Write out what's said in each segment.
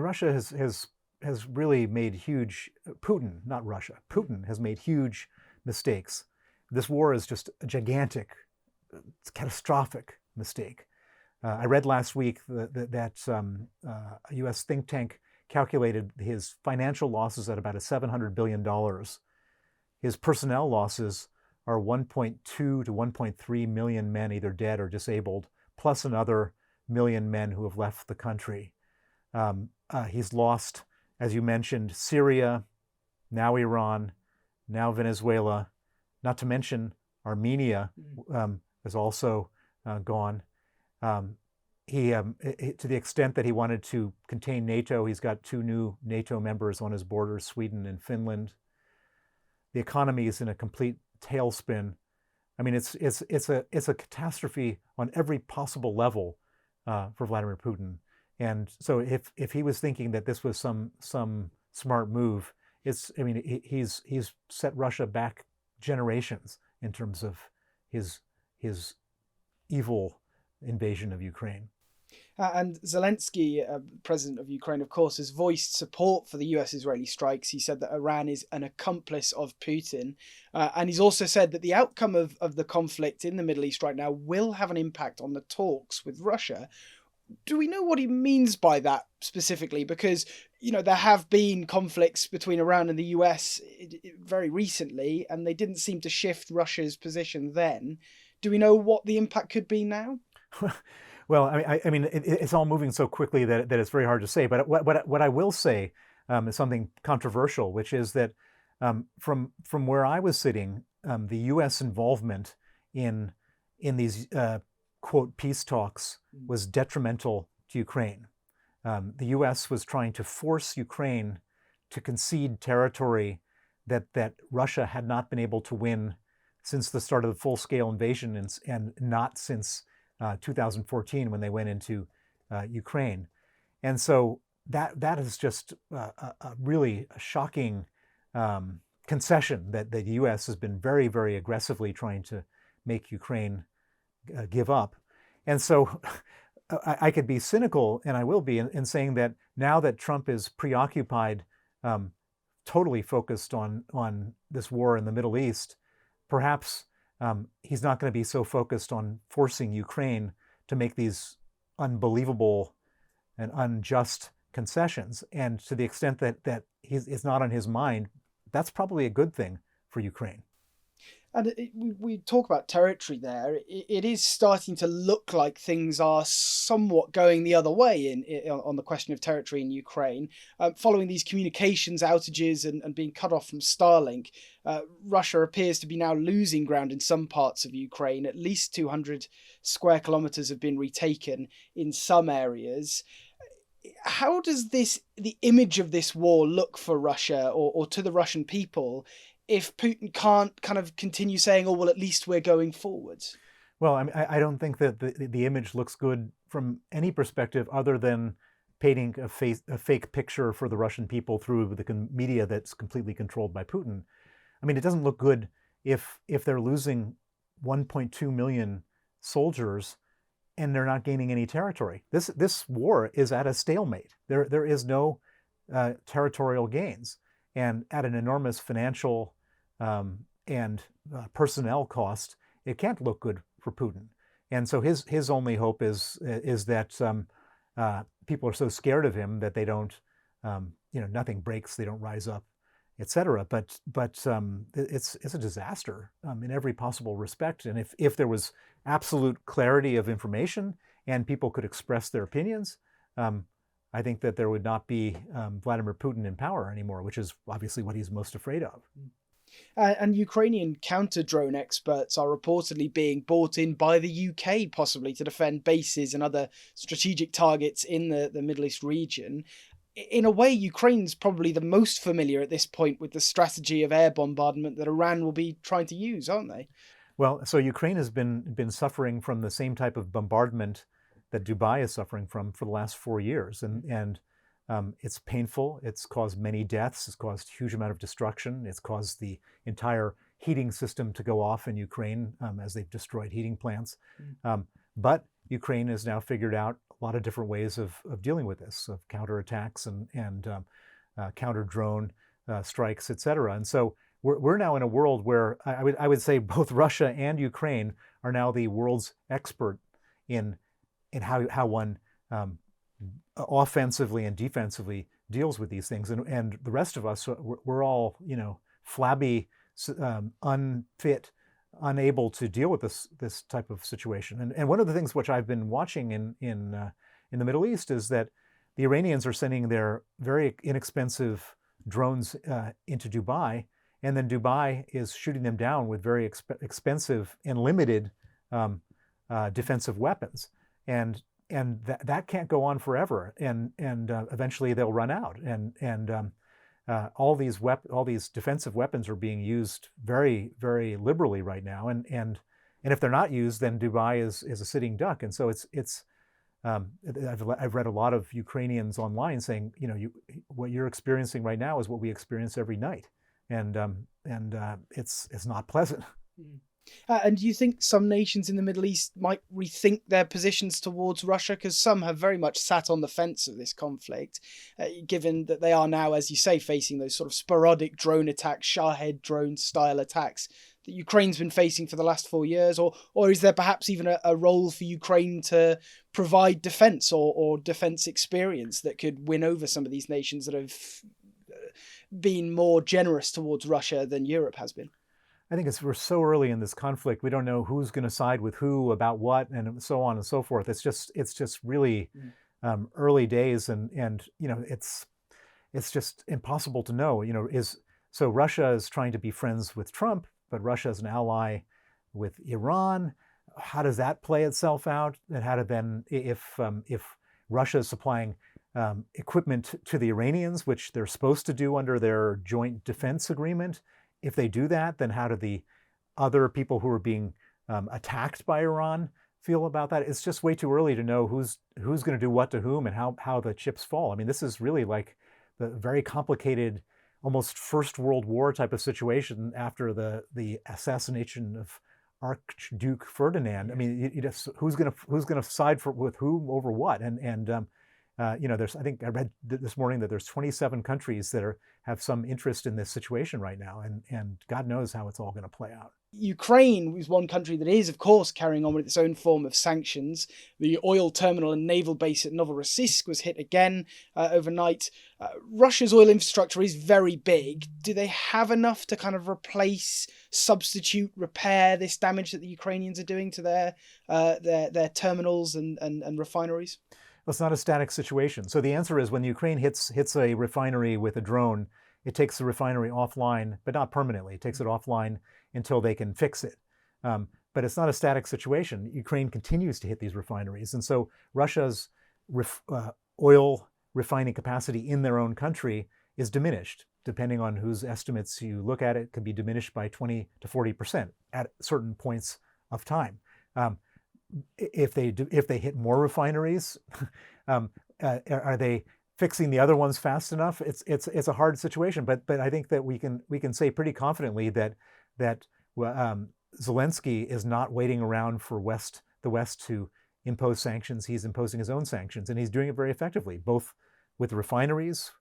Russia has really made huge, Putin, not Russia, Putin has made huge mistakes. This war is just a gigantic, catastrophic mistake. I read last week that a U.S. think tank calculated his financial losses at about $700 billion. His personnel losses are 1.2 to 1.3 million men either dead or disabled, plus another million men who have left the country. He's lost, as you mentioned, Syria, now Iran, now Venezuela, not to mention Armenia is also gone. To the extent that he wanted to contain NATO, he's got 2 new NATO members on his borders, Sweden and Finland. The economy is in a complete tailspin. I mean, it's a catastrophe on every possible level for Vladimir Putin. And so if he was thinking that this was some smart move, he's set Russia back generations in terms of his evil invasion of Ukraine. And Zelensky, president of Ukraine, of course, has voiced support for the US-Israeli strikes. He said that Iran is an accomplice of Putin. And he's also said that the outcome of the conflict in the Middle East right now will have an impact on the talks with Russia. Do we know what he means by that specifically? Because, there have been conflicts between Iran and the US very recently, and they didn't seem to shift Russia's position then. Do we know what the impact could be now? Well, I mean, it's all moving so quickly that it's very hard to say. But what I will say is something controversial, which is that from where I was sitting, the U.S. involvement in these quote peace talks was detrimental to Ukraine. The U.S. was trying to force Ukraine to concede territory that Russia had not been able to win since the start of the full-scale invasion and not since 2014 when they went into Ukraine. And so that is just a really shocking concession that the U.S. has been very, very aggressively trying to make Ukraine give up. And so I could be cynical, and I will be, in saying that now that Trump is preoccupied, totally focused on this war in the Middle East, perhaps he's not going to be so focused on forcing Ukraine to make these unbelievable and unjust concessions. And to the extent that it's not on his mind, that's probably a good thing for Ukraine. And we talk about territory there. It is starting to look like things are somewhat going the other way on the question of territory in Ukraine. Following these communications outages and being cut off from Starlink, Russia appears to be now losing ground in some parts of Ukraine. At least 200 square kilometers have been retaken in some areas. How does the image of this war look for Russia or to the Russian people if Putin can't kind of continue saying, oh, well, at least we're going forwards? Well, I don't think that the image looks good from any perspective other than painting a fake picture for the Russian people through the media that's completely controlled by Putin. I mean, it doesn't look good if they're losing 1.2 million soldiers and they're not gaining any territory. This war is at a stalemate. There is no territorial gains, and at an enormous financial and personnel cost, it can't look good for Putin. And so his only hope is that people are so scared of him that they don't, nothing breaks, they don't rise up, etc. But it's a disaster in every possible respect. And if there was absolute clarity of information and people could express their opinions, I think that there would not be Vladimir Putin in power anymore, which is obviously what he's most afraid of. And Ukrainian counter-drone experts are reportedly being bought in by the UK, possibly to defend bases and other strategic targets in the Middle East region. In a way, Ukraine's probably the most familiar at this point with the strategy of air bombardment that Iran will be trying to use, aren't they? Well, so Ukraine has been suffering from the same type of bombardment that Dubai is suffering from for the last 4 years. And it's painful. It's caused many deaths. It's caused a huge amount of destruction. It's caused the entire heating system to go off in Ukraine as they've destroyed heating plants. But Ukraine has now figured out, lot of different ways of dealing with this, of counterattacks and counter drone strikes, et cetera. And so we're now in a world where I would say both Russia and Ukraine are now the world's expert in how one offensively and defensively deals with these things, and the rest of us, we're all, flabby, unfit, unable to deal with this type of situation. And one of the things which I've been watching in the Middle East is that the Iranians are sending their very inexpensive drones into Dubai, and then Dubai is shooting them down with very expensive and limited defensive weapons, and that can't go on forever, and eventually they'll run out, and all these defensive weapons are being used very, very liberally right now, and if they're not used, then Dubai is a sitting duck. And so it's I've read a lot of Ukrainians online saying, what you're experiencing right now is what we experience every night, and it's not pleasant. And do you think some nations in the Middle East might rethink their positions towards Russia? Because some have very much sat on the fence of this conflict, given that they are now, as you say, facing those sort of sporadic drone attacks, Shahed drone style attacks that Ukraine's been facing for the last 4 years? Or is there perhaps even a role for Ukraine to provide defense or defense experience that could win over some of these nations that have been more generous towards Russia than Europe has been? I think we're so early in this conflict. We don't know who's going to side with who about what, and so on and so forth. It's just really early days, and it's just impossible to know. So Russia is trying to be friends with Trump, but Russia is an ally with Iran. How does that play itself out? And how to then, if Russia is supplying equipment to the Iranians, which they're supposed to do under their joint defense agreement, if they do that, then how do the other people who are being attacked by Iran feel about that? It's just way too early to know who's going to do what to whom and how the chips fall. I mean, this is really like the very complicated, almost First World War type of situation after the assassination of Archduke Ferdinand. I mean, who's going to side with whom over what? I think I read this morning that there's 27 countries that have some interest in this situation right now, and God knows how it's all going to play out. Ukraine is one country that is, of course, carrying on with its own form of sanctions. The oil terminal and naval base at Novorossiysk was hit again overnight. Russia's oil infrastructure is very big. Do they have enough to kind of replace, substitute, repair this damage that the Ukrainians are doing to their terminals and refineries? It's not a static situation. So the answer is when Ukraine hits a refinery with a drone, it takes the refinery offline, but not permanently. It takes it offline until they can fix it. But it's not a static situation. Ukraine continues to hit these refineries. And so Russia's oil refining capacity in their own country is diminished. Depending on whose estimates you look at, it could be diminished by 20 to 40% at certain points of time. If they hit more refineries, are they fixing the other ones fast enough? It's a hard situation, but I think that we can say pretty confidently that Zelensky is not waiting around for the West to impose sanctions. He's imposing his own sanctions, and he's doing it very effectively, both with the refineries,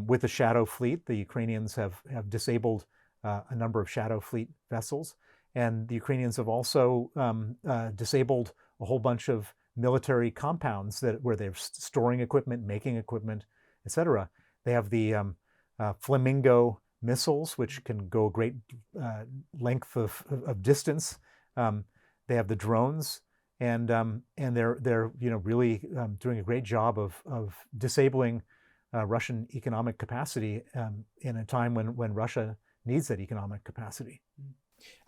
with the Shadow Fleet. The Ukrainians have disabled a number of Shadow Fleet vessels. And the Ukrainians have also disabled a whole bunch of military compounds where they're storing equipment, making equipment, etc. They have the Flamingo missiles, which can go a great length of distance. They have the drones, and they're really doing a great job of disabling Russian economic capacity in a time when Russia needs that economic capacity.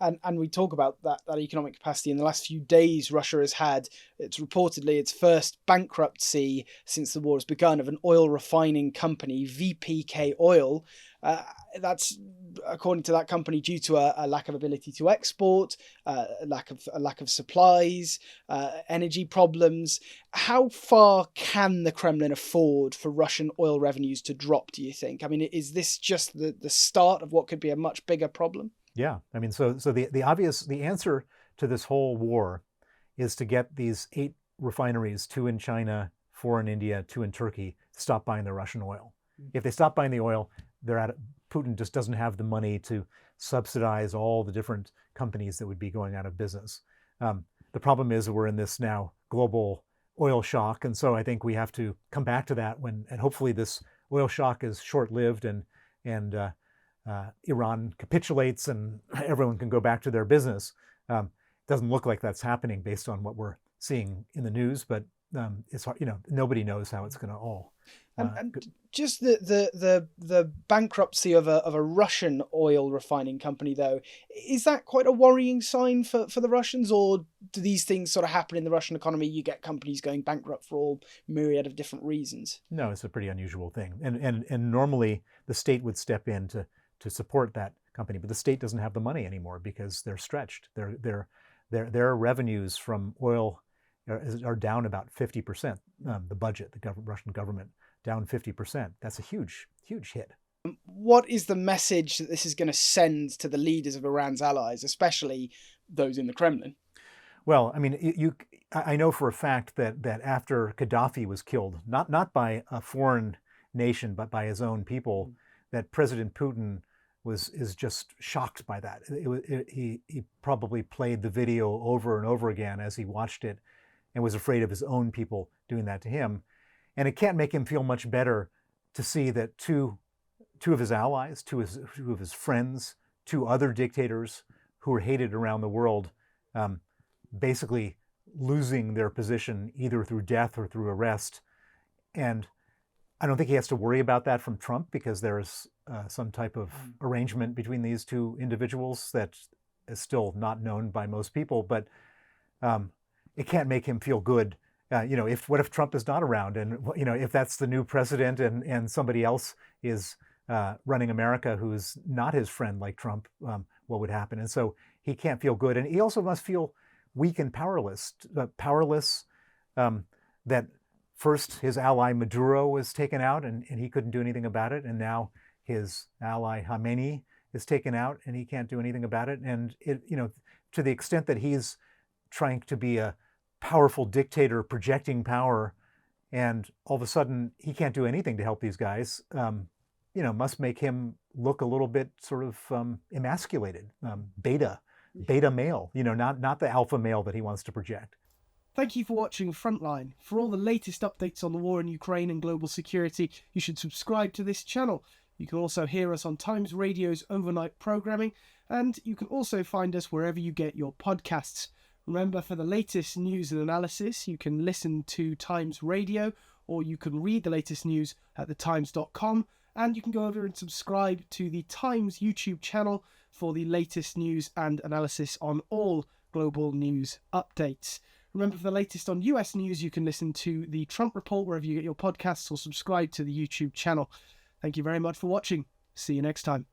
And we talk about that economic capacity. In the last few days, Russia has had, it's reportedly its first bankruptcy since the war has begun, of an oil refining company, VPK Oil. That's, according to that company, due to a lack of ability to export, a lack of supplies, energy problems. How far can the Kremlin afford for Russian oil revenues to drop, do you think? I mean, is this just the start of what could be a much bigger problem? Yeah, I mean, so the answer to this whole war is to get these 8 refineries, 2 in China, 4 in India, 2 in Turkey, stop buying the Russian oil. If they stop buying the oil, Putin just doesn't have the money to subsidize all the different companies that would be going out of business. The problem is that we're in this now global oil shock, and so I think we have to come back to that and hopefully this oil shock is short-lived and Iran capitulates and everyone can go back to their business. Doesn't look like that's happening based on what we're seeing in the news, but it's hard, nobody knows how it's going to all. And just the bankruptcy of a Russian oil refining company, though, is that quite a worrying sign for the Russians, or do these things sort of happen in the Russian economy? You get companies going bankrupt for all myriad of different reasons. No, it's a pretty unusual thing, and normally the state would step in to support that company, but the state doesn't have the money anymore because they're stretched. Their revenues from oil are down about 50%. The budget, the Russian government, down 50%. That's a huge, huge hit. What is the message that this is going to send to the leaders of Iran's allies, especially those in the Kremlin? Well, I mean, I know for a fact that after Gaddafi was killed, not by a foreign nation, but by his own people, that President Putin is just shocked by that. He probably played the video over and over again as he watched it and was afraid of his own people doing that to him. And it can't make him feel much better to see that two of his allies, two of his friends, 2 other dictators who are hated around the world, basically losing their position either through death or through arrest. And I don't think he has to worry about that from Trump because there's some type of arrangement between these 2 individuals that is still not known by most people. But it can't make him feel good. What if Trump is not around, and if that's the new president and somebody else is running America who's not his friend like Trump, what would happen? And so he can't feel good, and he also must feel weak and powerless. That first his ally Maduro was taken out, and he couldn't do anything about it, and now his ally Khamenei is taken out, and he can't do anything about it. And to the extent that he's trying to be a powerful dictator projecting power, and all of a sudden he can't do anything to help these guys, must make him look a little bit sort of emasculated, beta male, not the alpha male that he wants to project. Thank you for watching Frontline. For all the latest updates on the war in Ukraine and global security, you should subscribe to this channel. You can also hear us on Times Radio's overnight programming, and you can also find us wherever you get your podcasts. Remember, for the latest news and analysis, you can listen to Times Radio, or you can read the latest news at thetimes.com, and you can go over and subscribe to the Times YouTube channel for the latest news and analysis on all global news updates. Remember, for the latest on US news, you can listen to the Trump Report wherever you get your podcasts, or subscribe to the YouTube channel. Thank you very much for watching. See you next time.